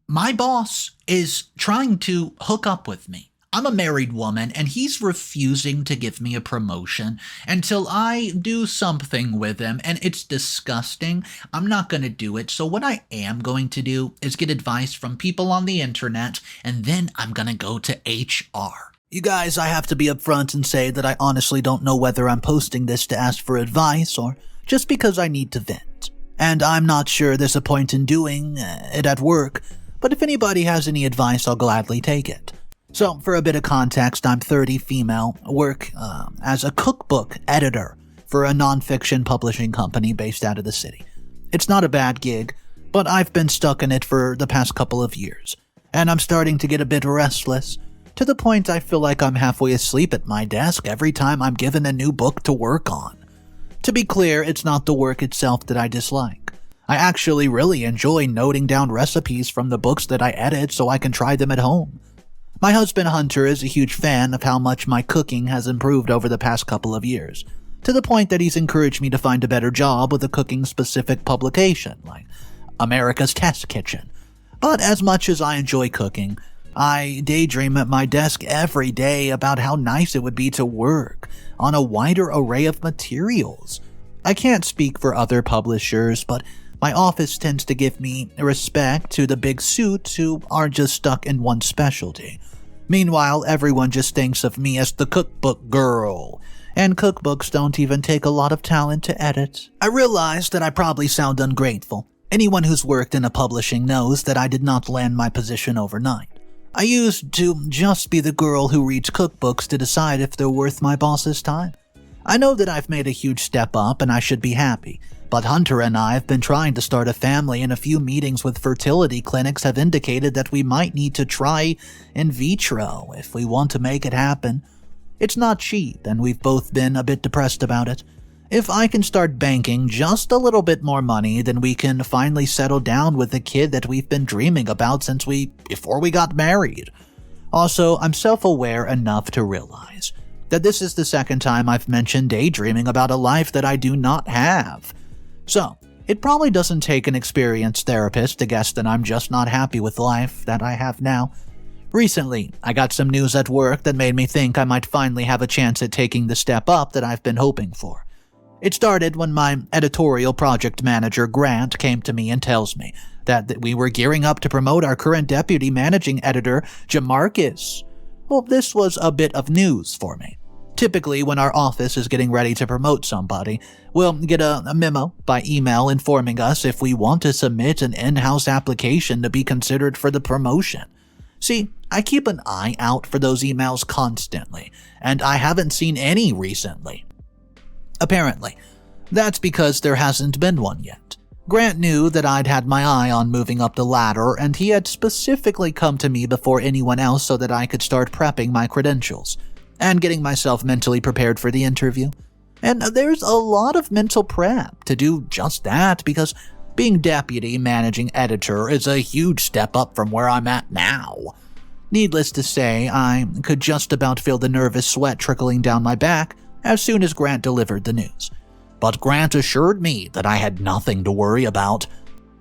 My boss is trying to hook up with me. I'm a married woman and he's refusing to give me a promotion until I do something with him, and it's disgusting. I'm not going to do it. So what I am going to do is get advice from people on the internet, and then I'm going to go to HR. You guys, I have to be upfront and say that I honestly don't know whether I'm posting this to ask for advice or just because I need to vent. And I'm not sure there's a point in doing it at work, but if anybody has any advice, I'll gladly take it. So, for a bit of context, I'm 30, female, work as a cookbook editor for a nonfiction publishing company based out of the city. It's not a bad gig, but I've been stuck in it for the past couple of years, and I'm starting to get a bit restless, to the point I feel like I'm halfway asleep at my desk every time I'm given a new book to work on. To be clear, it's not the work itself that I dislike. I actually really enjoy noting down recipes from the books that I edit so I can try them at home. My husband Hunter is a huge fan of how much my cooking has improved over the past couple of years, to the point that he's encouraged me to find a better job with a cooking-specific publication, like America's Test Kitchen. But as much as I enjoy cooking, I daydream at my desk every day about how nice it would be to work on a wider array of materials. I can't speak for other publishers, but my office tends to give me respect to the big suits who aren't just stuck in one specialty. Meanwhile, everyone just thinks of me as the cookbook girl, and cookbooks don't even take a lot of talent to edit. I realize that I probably sound ungrateful. Anyone who's worked in a publishing knows that I did not land my position overnight. I used to just be the girl who reads cookbooks to decide if they're worth my boss's time. I know that I've made a huge step up and I should be happy, but Hunter and I have been trying to start a family, and a few meetings with fertility clinics have indicated that we might need to try in vitro if we want to make it happen. It's not cheap, and we've both been a bit depressed about it. If I can start banking just a little bit more money, then we can finally settle down with the kid that we've been dreaming about before we got married. Also, I'm self-aware enough to realize that this is the second time I've mentioned daydreaming about a life that I do not have. So, it probably doesn't take an experienced therapist to guess that I'm just not happy with life that I have now. Recently, I got some news at work that made me think I might finally have a chance at taking the step up that I've been hoping for. It started when my editorial project manager, Grant, came to me and tells me that we were gearing up to promote our current deputy managing editor, Jamarcus. Well, this was a bit of news for me. Typically, when our office is getting ready to promote somebody, we'll get a memo by email informing us if we want to submit an in-house application to be considered for the promotion. See, I keep an eye out for those emails constantly, and I haven't seen any recently. Apparently, that's because there hasn't been one yet. Grant knew that I'd had my eye on moving up the ladder, and he had specifically come to me before anyone else so that I could start prepping my credentials and getting myself mentally prepared for the interview. And there's a lot of mental prep to do just that, because being deputy managing editor is a huge step up from where I'm at now. Needless to say, I could just about feel the nervous sweat trickling down my back as soon as Grant delivered the news. But Grant assured me that I had nothing to worry about,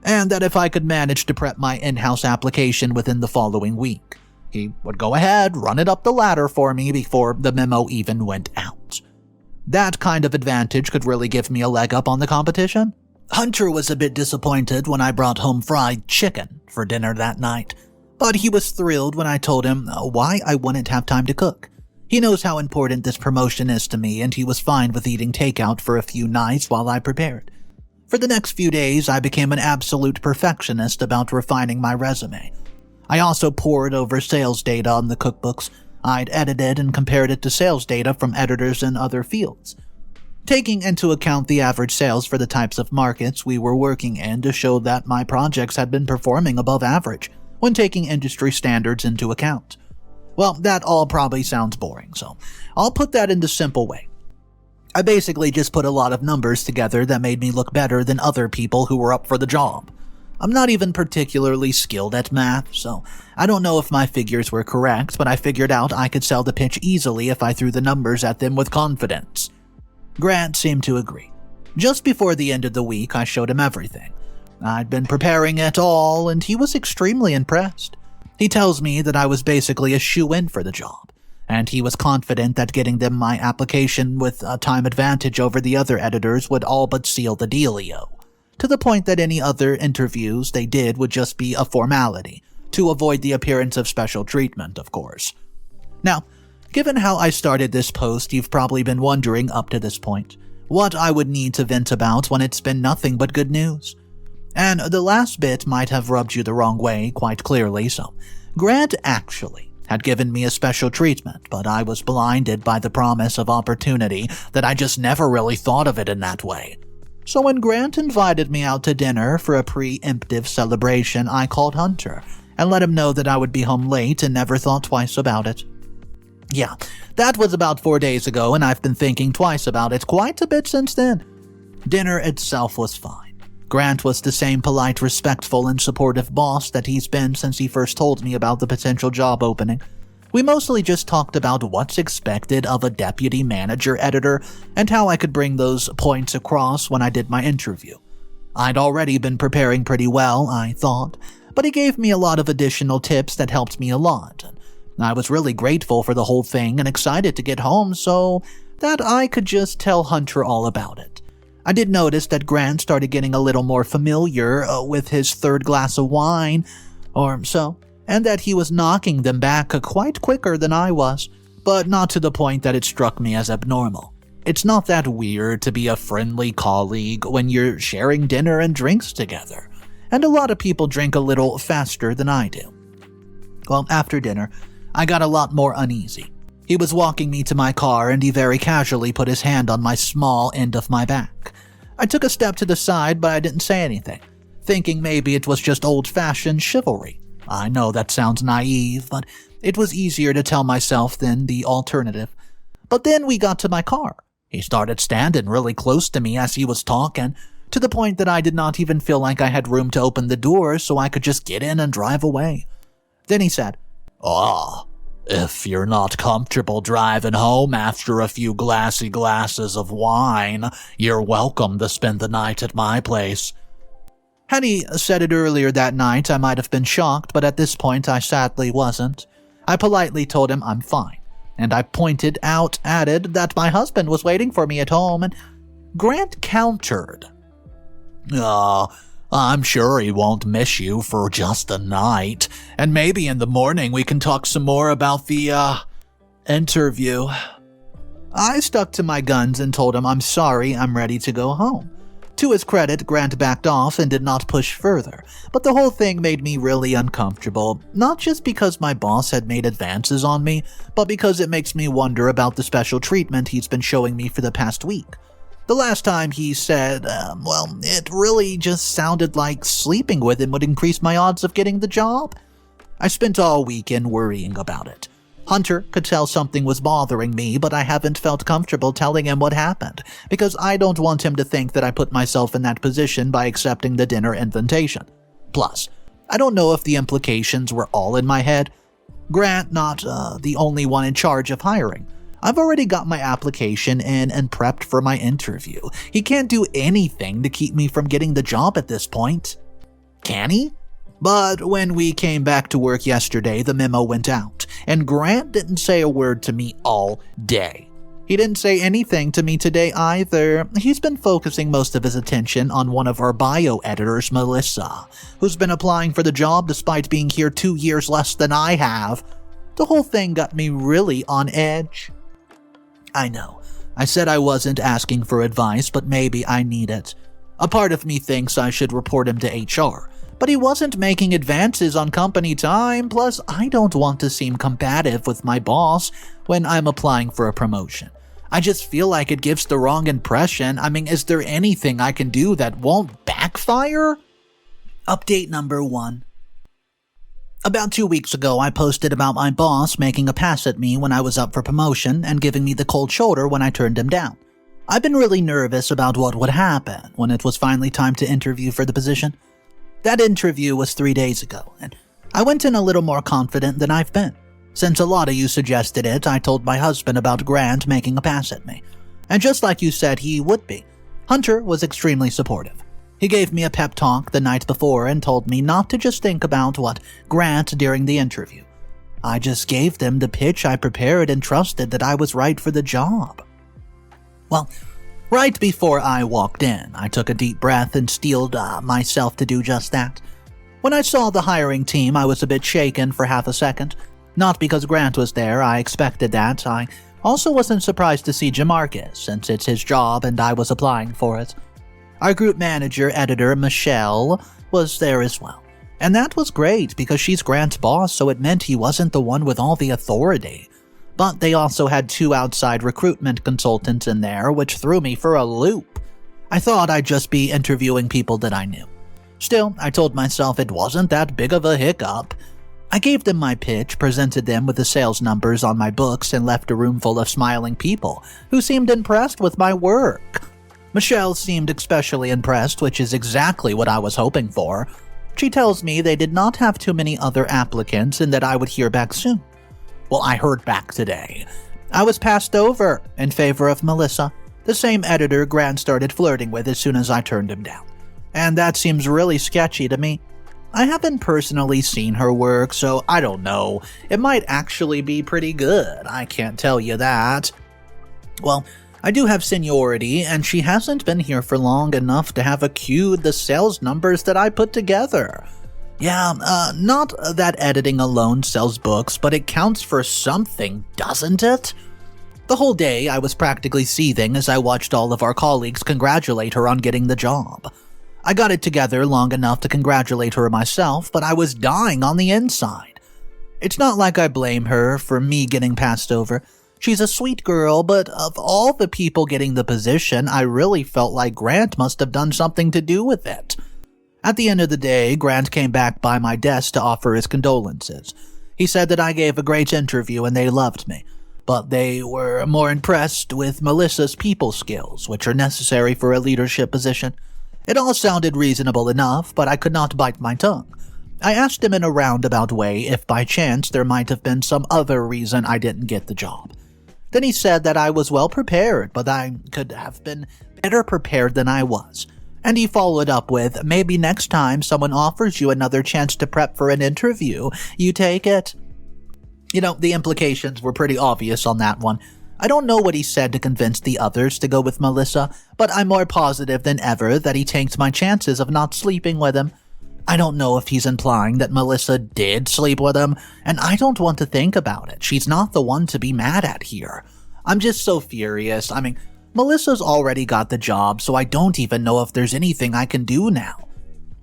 and that if I could manage to prep my in-house application within the following week, he would go ahead, run it up the ladder for me before the memo even went out. That kind of advantage could really give me a leg up on the competition. Hunter was a bit disappointed when I brought home fried chicken for dinner that night, but he was thrilled when I told him why I wouldn't have time to cook. He knows how important this promotion is to me, and he was fine with eating takeout for a few nights while I prepared. For the next few days, I became an absolute perfectionist about refining my resume. I also pored over sales data on the cookbooks I'd edited and compared it to sales data from editors in other fields, taking into account the average sales for the types of markets we were working in to show that my projects had been performing above average when taking industry standards into account. Well, that all probably sounds boring, so I'll put that in the simple way. I basically just put a lot of numbers together that made me look better than other people who were up for the job. I'm not even particularly skilled at math, so I don't know if my figures were correct, but I figured out I could sell the pitch easily if I threw the numbers at them with confidence. Grant seemed to agree. Just before the end of the week, I showed him everything. I'd been preparing it all, and he was extremely impressed. He tells me that I was basically a shoo-in for the job, and he was confident that getting them my application with a time advantage over the other editors would all but seal the dealio, to the point that any other interviews they did would just be a formality, to avoid the appearance of special treatment, of course. Now, given how I started this post, you've probably been wondering up to this point what I would need to vent about when it's been nothing but good news. And the last bit might have rubbed you the wrong way quite clearly, so Grant actually had given me a special treatment, but I was blinded by the promise of opportunity that I just never really thought of it in that way. So when Grant invited me out to dinner for a preemptive celebration, I called Hunter and let him know that I would be home late and never thought twice about it. Yeah, that was about 4 days ago, and I've been thinking twice about it quite a bit since then. Dinner itself was fine. Grant was the same polite, respectful, and supportive boss that he's been since he first told me about the potential job opening. We mostly just talked about what's expected of a deputy manager editor and how I could bring those points across when I did my interview. I'd already been preparing pretty well, I thought, but he gave me a lot of additional tips that helped me a lot. I was really grateful for the whole thing and excited to get home so that I could just tell Hunter all about it. I did notice that Grant started getting a little more familiar with his third glass of wine or so, and that he was knocking them back quite quicker than I was, but not to the point that it struck me as abnormal. It's not that weird to be a friendly colleague when you're sharing dinner and drinks together, and a lot of people drink a little faster than I do. Well, after dinner, I got a lot more uneasy. He was walking me to my car and he very casually put his hand on my small end of my back. I took a step to the side, but I didn't say anything, thinking maybe it was just old-fashioned chivalry. I know that sounds naive, but it was easier to tell myself than the alternative. But then we got to my car. He started standing really close to me as he was talking, to the point that I did not even feel like I had room to open the door so I could just get in and drive away. Then he said, if you're not comfortable driving home after a few glassy glasses of wine, you're welcome to spend the night at my place. Had he said it earlier that night, I might have been shocked, but at this point I sadly wasn't. I politely told him I'm fine, and I added that my husband was waiting for me at home, and Grant countered. I'm sure he won't miss you for just a night, and maybe in the morning we can talk some more about the, interview. I stuck to my guns and told him I'm sorry, I'm ready to go home. To his credit, Grant backed off and did not push further, but the whole thing made me really uncomfortable, not just because my boss had made advances on me, but because it makes me wonder about the special treatment he's been showing me for the past week. The last time he said, it really just sounded like sleeping with him would increase my odds of getting the job. I spent all weekend worrying about it. Hunter could tell something was bothering me, but I haven't felt comfortable telling him what happened, because I don't want him to think that I put myself in that position by accepting the dinner invitation. Plus, I don't know if the implications were all in my head. Grant not the only one in charge of hiring. I've already got my application in and prepped for my interview. He can't do anything to keep me from getting the job at this point. Can he? But when we came back to work yesterday, the memo went out, and Grant didn't say a word to me all day. He didn't say anything to me today either. He's been focusing most of his attention on one of our bio editors, Melissa, who's been applying for the job despite being here 2 years less than I have. The whole thing got me really on edge. I know, I said I wasn't asking for advice, but maybe I need it. A part of me thinks I should report him to HR, but he wasn't making advances on company time, plus I don't want to seem combative with my boss when I'm applying for a promotion. I just feel like it gives the wrong impression. Is there anything I can do that won't backfire? Update number 1. About 2 weeks ago, I posted about my boss making a pass at me when I was up for promotion and giving me the cold shoulder when I turned him down. I've been really nervous about what would happen when it was finally time to interview for the position. That interview was 3 days ago, and I went in a little more confident than I've been. Since a lot of you suggested it, I told my husband about Grant making a pass at me. And just like you said he would be, Hunter was extremely supportive. He gave me a pep talk the night before and told me not to just think about what Grant during the interview. I just gave them the pitch I prepared and trusted that I was right for the job. Well, right before I walked in, I took a deep breath and steeled myself to do just that. When I saw the hiring team, I was a bit shaken for half a second. Not because Grant was there, I expected that. I also wasn't surprised to see Jamarcus, since it's his job and I was applying for it. Our group manager, editor, Michelle, was there as well. And that was great because she's Grant's boss, so it meant he wasn't the one with all the authority. But they also had 2 outside recruitment consultants in there, which threw me for a loop. I thought I'd just be interviewing people that I knew. Still, I told myself it wasn't that big of a hiccup. I gave them my pitch, presented them with the sales numbers on my books, and left a room full of smiling people who seemed impressed with my work. Michelle seemed especially impressed, which is exactly what I was hoping for. She tells me they did not have too many other applicants and that I would hear back soon. Well, I heard back today. I was passed over in favor of Melissa, the same editor Grant started flirting with as soon as I turned him down. And that seems really sketchy to me. I haven't personally seen her work, so I don't know. It might actually be pretty good, I can't tell you that. Well, I do have seniority, and she hasn't been here for long enough to have accrued the sales numbers that I put together. Yeah, not that editing alone sells books, but it counts for something, doesn't it? The whole day, I was practically seething as I watched all of our colleagues congratulate her on getting the job. I got it together long enough to congratulate her myself, but I was dying on the inside. It's not like I blame her for me getting passed over. She's a sweet girl, but of all the people getting the position, I really felt like Grant must have done something to do with it. At the end of the day, Grant came back by my desk to offer his condolences. He said that I gave a great interview and they loved me, but they were more impressed with Melissa's people skills, which are necessary for a leadership position. It all sounded reasonable enough, but I could not bite my tongue. I asked him in a roundabout way if by chance there might have been some other reason I didn't get the job. Then he said that I was well prepared, but I could have been better prepared than I was. And he followed up with, maybe next time someone offers you another chance to prep for an interview, you take it. You know, the implications were pretty obvious on that one. I don't know what he said to convince the others to go with Melissa, but I'm more positive than ever that he tanked my chances of not sleeping with him. I don't know if he's implying that Melissa did sleep with him, and I don't want to think about it. She's not the one to be mad at here. I'm just so furious. I mean, Melissa's already got the job, so I don't even know if there's anything I can do now.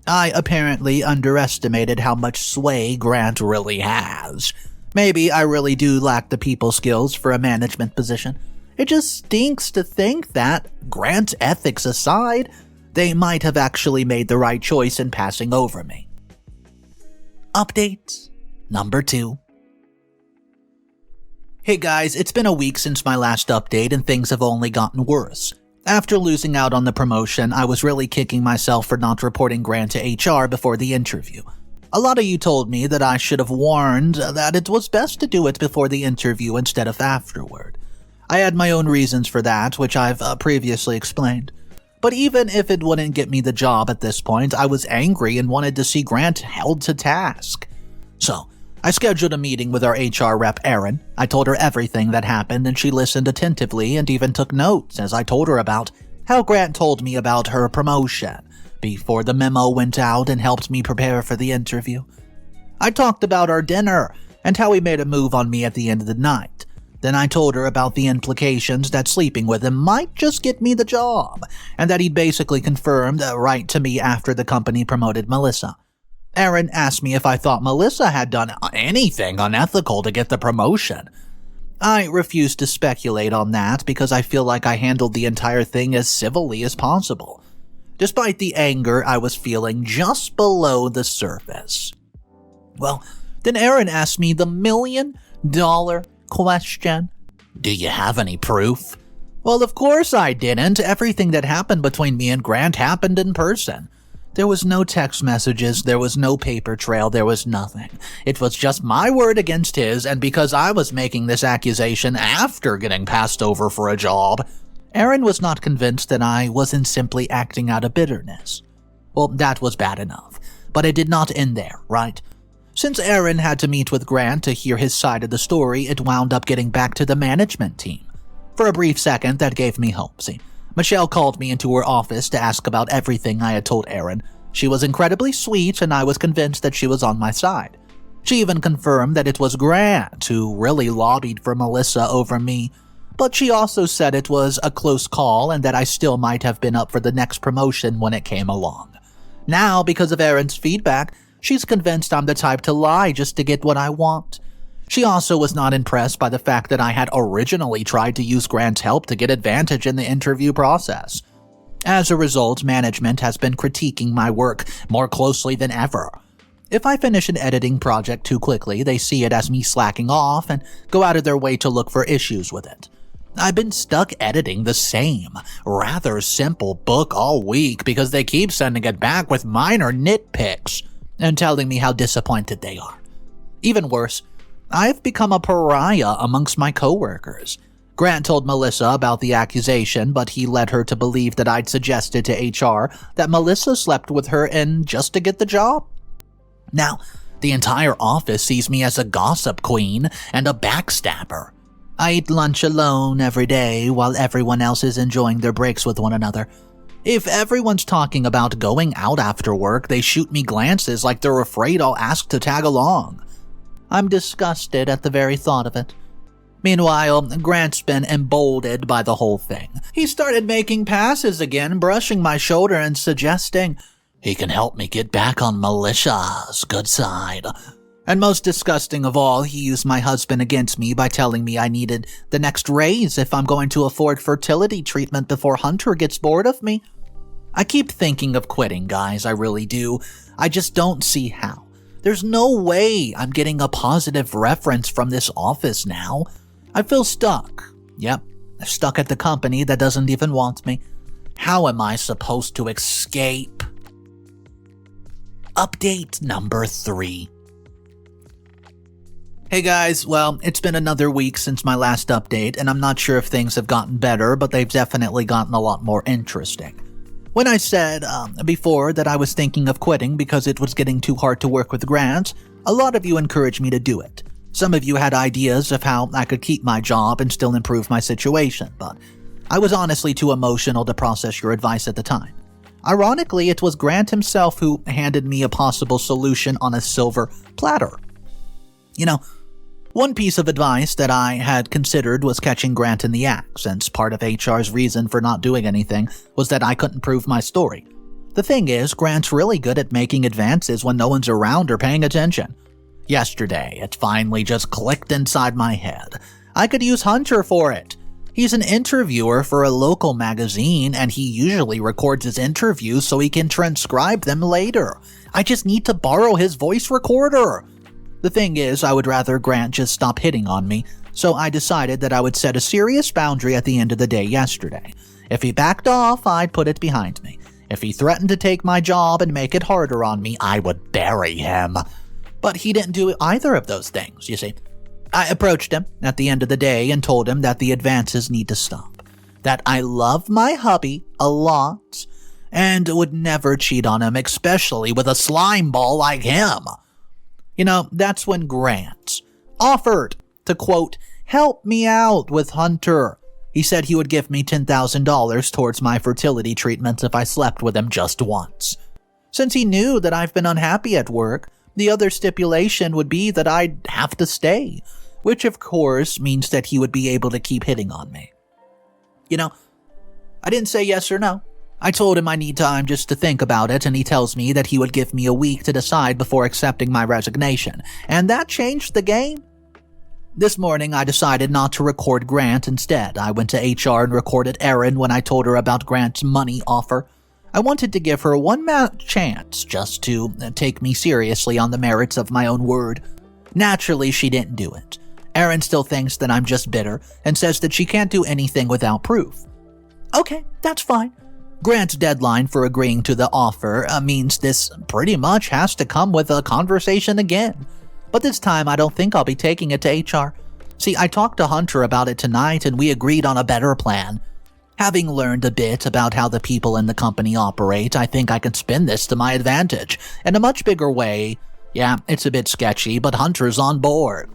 I apparently underestimated how much sway Grant really has. Maybe I really do lack the people skills for a management position. It just stinks to think that, Grant's ethics aside, they might have actually made the right choice in passing over me. Update number 2. Hey guys, it's been a week since my last update and things have only gotten worse. After losing out on the promotion, I was really kicking myself for not reporting Grant to HR before the interview. A lot of you told me that I should have warned that it was best to do it before the interview instead of afterward. I had my own reasons for that, which I've previously explained. But even if it wouldn't get me the job at this point, I was angry and wanted to see Grant held to task. So, I scheduled a meeting with our HR rep, Erin. I told her everything that happened and she listened attentively and even took notes as I told her about how Grant told me about her promotion before the memo went out and helped me prepare for the interview. I talked about our dinner and how he made a move on me at the end of the night. Then I told her about the implications that sleeping with him might just get me the job, and that he'd basically confirmed right to me after the company promoted Melissa. Erin asked me if I thought Melissa had done anything unethical to get the promotion. I refused to speculate on that because I feel like I handled the entire thing as civilly as possible, despite the anger I was feeling just below the surface. Well, then Erin asked me the $1 million question. Do you have any proof? Well, of course I didn't. Everything that happened between me and Grant happened in person. There was no text messages, there was no paper trail, there was nothing. It was just my word against his, and because I was making this accusation after getting passed over for a job, Erin was not convinced that I wasn't simply acting out of bitterness. Well, that was bad enough. But it did not end there, right? Since Aaron had to meet with Grant to hear his side of the story, it wound up getting back to the management team. For a brief second, that gave me hope. See, Michelle called me into her office to ask about everything I had told Aaron. She was incredibly sweet, and I was convinced that she was on my side. She even confirmed that it was Grant who really lobbied for Melissa over me, but she also said it was a close call and that I still might have been up for the next promotion when it came along. Now, because of Aaron's feedback, she's convinced I'm the type to lie just to get what I want. She also was not impressed by the fact that I had originally tried to use Grant's help to get advantage in the interview process. As a result, management has been critiquing my work more closely than ever. If I finish an editing project too quickly, they see it as me slacking off and go out of their way to look for issues with it. I've been stuck editing the same, rather simple book all week because they keep sending it back with minor nitpicks and telling me how disappointed they are. Even worse, I've become a pariah amongst my coworkers. Grant told Melissa about the accusation, but he led her to believe that I'd suggested to HR that Melissa slept with her and just to get the job. Now, the entire office sees me as a gossip queen and a backstabber. I eat lunch alone every day while everyone else is enjoying their breaks with one another. If everyone's talking about going out after work, they shoot me glances like they're afraid I'll ask to tag along. I'm disgusted at the very thought of it. Meanwhile, Grant's been emboldened by the whole thing. He started making passes again, brushing my shoulder and suggesting he can help me get back on Melissa's good side. And most disgusting of all, he used my husband against me by telling me I needed the next raise if I'm going to afford fertility treatment before Hunter gets bored of me. I keep thinking of quitting, guys, I really do. I just don't see how. There's no way I'm getting a positive reference from this office now. I feel stuck. Yep, stuck at the company that doesn't even want me. How am I supposed to escape? Update number 3. Hey guys, well, it's been another week since my last update, and I'm not sure if things have gotten better, but they've definitely gotten a lot more interesting. When I said before that I was thinking of quitting because it was getting too hard to work with Grant, a lot of you encouraged me to do it. Some of you had ideas of how I could keep my job and still improve my situation, but I was honestly too emotional to process your advice at the time. Ironically, it was Grant himself who handed me a possible solution on a silver platter. You know, one piece of advice that I had considered was catching Grant in the act, since part of HR's reason for not doing anything was that I couldn't prove my story. The thing is, Grant's really good at making advances when no one's around or paying attention. Yesterday, it finally just clicked inside my head. I could use Hunter for it. He's an interviewer for a local magazine, and he usually records his interviews so he can transcribe them later. I just need to borrow his voice recorder. The thing is, I would rather Grant just stop hitting on me, so I decided that I would set a serious boundary at the end of the day yesterday. If he backed off, I'd put it behind me. If he threatened to take my job and make it harder on me, I would bury him. But he didn't do either of those things, you see. I approached him at the end of the day and told him that the advances need to stop, that I love my hubby a lot, and would never cheat on him, especially with a slime ball like him. You know, that's when Grant offered to, quote, help me out with Hunter. He said he would give me $10,000 towards my fertility treatment if I slept with him just once. Since he knew that I've been unhappy at work, the other stipulation would be that I'd have to stay, which of course means that he would be able to keep hitting on me. You know, I didn't say yes or no. I told him I need time just to think about it, and he tells me that he would give me a week to decide before accepting my resignation, and that changed the game. This morning, I decided not to record Grant instead. I went to HR and recorded Erin when I told her about Grant's money offer. I wanted to give her one chance just to take me seriously on the merits of my own word. Naturally, she didn't do it. Erin still thinks that I'm just bitter and says that she can't do anything without proof. Okay, that's fine. Grant's deadline for agreeing to the offer means this pretty much has to come with a conversation again. But this time, I don't think I'll be taking it to HR. See, I talked to Hunter about it tonight and we agreed on a better plan. Having learned a bit about how the people in the company operate, I think I can spin this to my advantage in a much bigger way. Yeah, it's a bit sketchy, but Hunter's on board.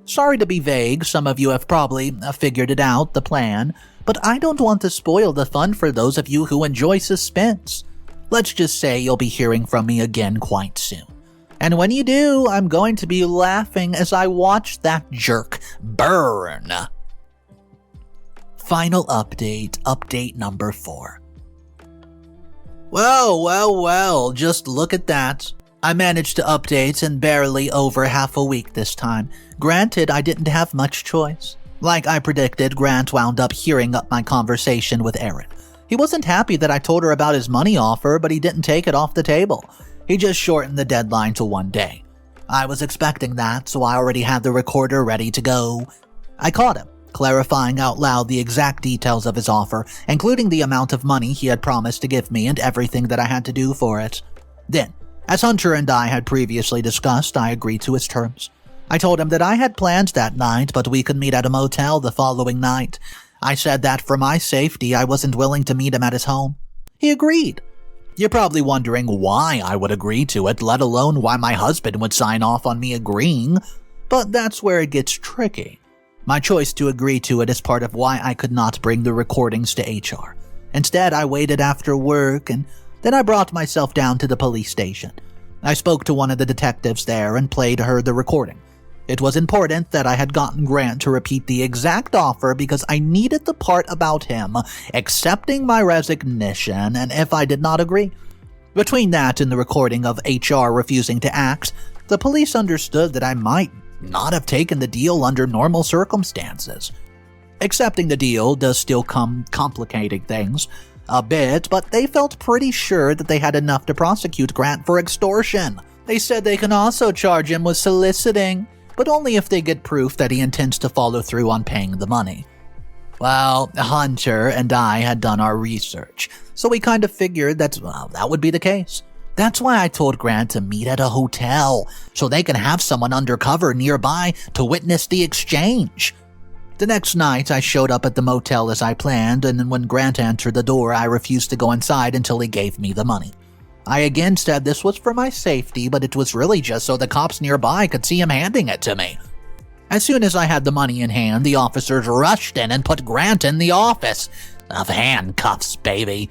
Sorry to be vague, some of you have probably figured it out, the plan, but I don't want to spoil the fun for those of you who enjoy suspense. Let's just say you'll be hearing from me again quite soon. And when you do, I'm going to be laughing as I watch that jerk burn. Final update number 4. Well, just look at that. I managed to update in barely over half a week this time. Granted, I didn't have much choice. Like I predicted, Grant wound up hearing up my conversation with Erin. He wasn't happy that I told her about his money offer, but he didn't take it off the table. He just shortened the deadline to 1 day. I was expecting that, so I already had the recorder ready to go. I caught him, clarifying out loud the exact details of his offer, including the amount of money he had promised to give me and everything that I had to do for it. Then, as Hunter and I had previously discussed, I agreed to his terms. I told him that I had plans that night, but we could meet at a motel the following night. I said that for my safety, I wasn't willing to meet him at his home. He agreed. You're probably wondering why I would agree to it, let alone why my husband would sign off on me agreeing. But that's where it gets tricky. My choice to agree to it is part of why I could not bring the recordings to HR. Instead, I waited after work, and then I brought myself down to the police station. I spoke to one of the detectives there and played her the recording. It was important that I had gotten Grant to repeat the exact offer because I needed the part about him accepting my resignation and if I did not agree. Between that and the recording of HR refusing to act, the police understood that I might not have taken the deal under normal circumstances. Accepting the deal does still come complicating things a bit, but they felt pretty sure that they had enough to prosecute Grant for extortion. They said they can also charge him with soliciting, but only if they get proof that he intends to follow through on paying the money. Well, Hunter and I had done our research, so we kind of figured that would be the case. That's why I told Grant to meet at a hotel, so they can have someone undercover nearby to witness the exchange. The next night, I showed up at the motel as I planned, and when Grant answered the door, I refused to go inside until he gave me the money. I again said this was for my safety, but it was really just so the cops nearby could see him handing it to me. As soon as I had the money in hand, the officers rushed in and put Grant in the office. Of handcuffs, baby.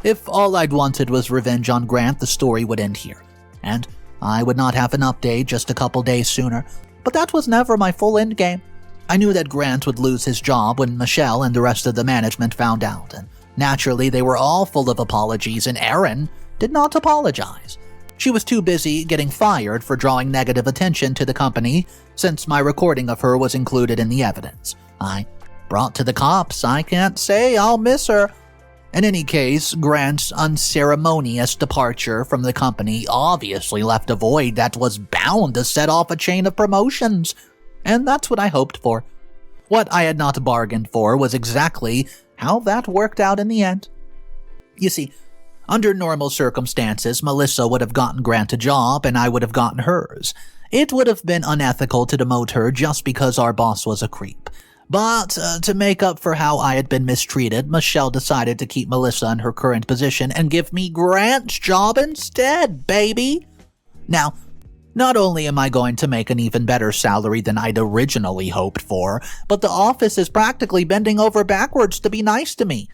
If all I'd wanted was revenge on Grant, the story would end here. And I would not have an update just a couple days sooner. But that was never my full endgame. I knew that Grant would lose his job when Michelle and the rest of the management found out, and naturally they were all full of apologies, and Erin did not apologize. She was too busy getting fired for drawing negative attention to the company, since my recording of her was included in the evidence. I brought to the cops. I can't say I'll miss her. In any case, Grant's unceremonious departure from the company obviously left a void that was bound to set off a chain of promotions. And that's what I hoped for. What I had not bargained for was exactly how that worked out in the end. You see, under normal circumstances, Melissa would have gotten Grant a job and I would have gotten hers. It would have been unethical to demote her just because our boss was a creep. But to make up for how I had been mistreated, Michelle decided to keep Melissa in her current position and give me Grant's job instead, baby. Now, not only am I going to make an even better salary than I'd originally hoped for, but the office is practically bending over backwards to be nice to me.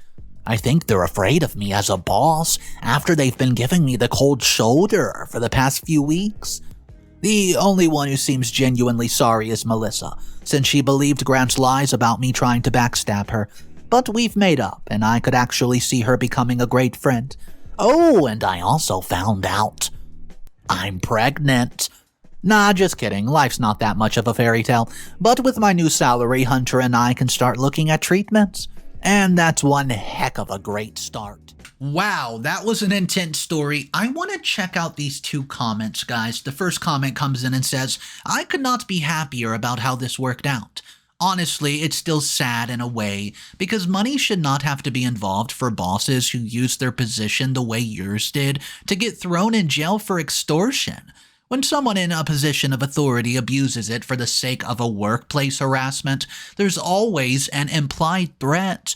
I think they're afraid of me as a boss after they've been giving me the cold shoulder for the past few weeks. The only one who seems genuinely sorry is Melissa, since she believed Grant's lies about me trying to backstab her. But we've made up, and I could actually see her becoming a great friend. Oh, and I also found out I'm pregnant. Nah, just kidding. Life's not that much of a fairy tale. But with my new salary, Hunter and I can start looking at treatments. And that's one heck of a great start. Wow, that was an intense story. I want to check out these 2 comments, guys. The first comment comes in and says, I could not be happier about how this worked out. Honestly, it's still sad in a way, because money should not have to be involved for bosses who use their position the way yours did to get thrown in jail for extortion. When someone in a position of authority abuses it for the sake of a workplace harassment, there's always an implied threat.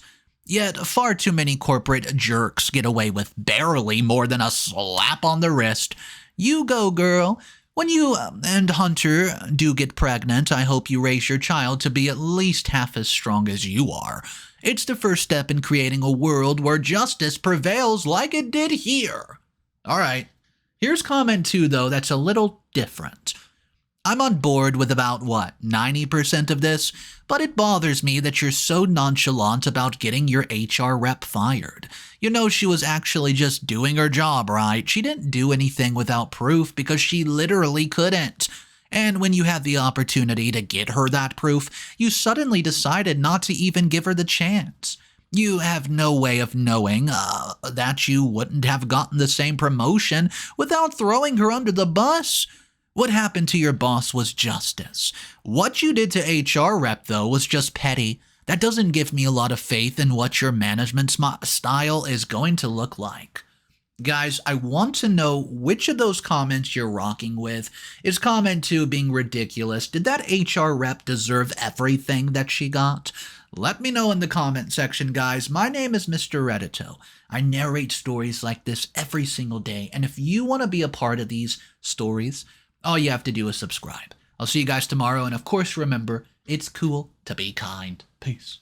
Yet far too many corporate jerks get away with barely more than a slap on the wrist. You go, girl. When you and Hunter do get pregnant, I hope you raise your child to be at least half as strong as you are. It's the first step in creating a world where justice prevails like it did here. All right. Here's comment 2, though, that's a little different. I'm on board with about, 90% of this, but it bothers me that you're so nonchalant about getting your HR rep fired. You know she was actually just doing her job, right? She didn't do anything without proof because she literally couldn't. And when you had the opportunity to get her that proof, you suddenly decided not to even give her the chance. You have no way of knowing that you wouldn't have gotten the same promotion without throwing her under the bus. What happened to your boss was justice. What you did to HR rep, though, was just petty. That doesn't give me a lot of faith in what your management style is going to look like. Guys, I want to know which of those comments you're rocking with. Is comment 2 being ridiculous? Did that HR rep deserve everything that she got? Let me know in the comment section, guys. My name is Mr. Reddito. I narrate stories like this every single day, and if you want to be a part of these stories, all you have to do is subscribe. I'll see you guys tomorrow, and of course, remember, it's cool to be kind. Peace.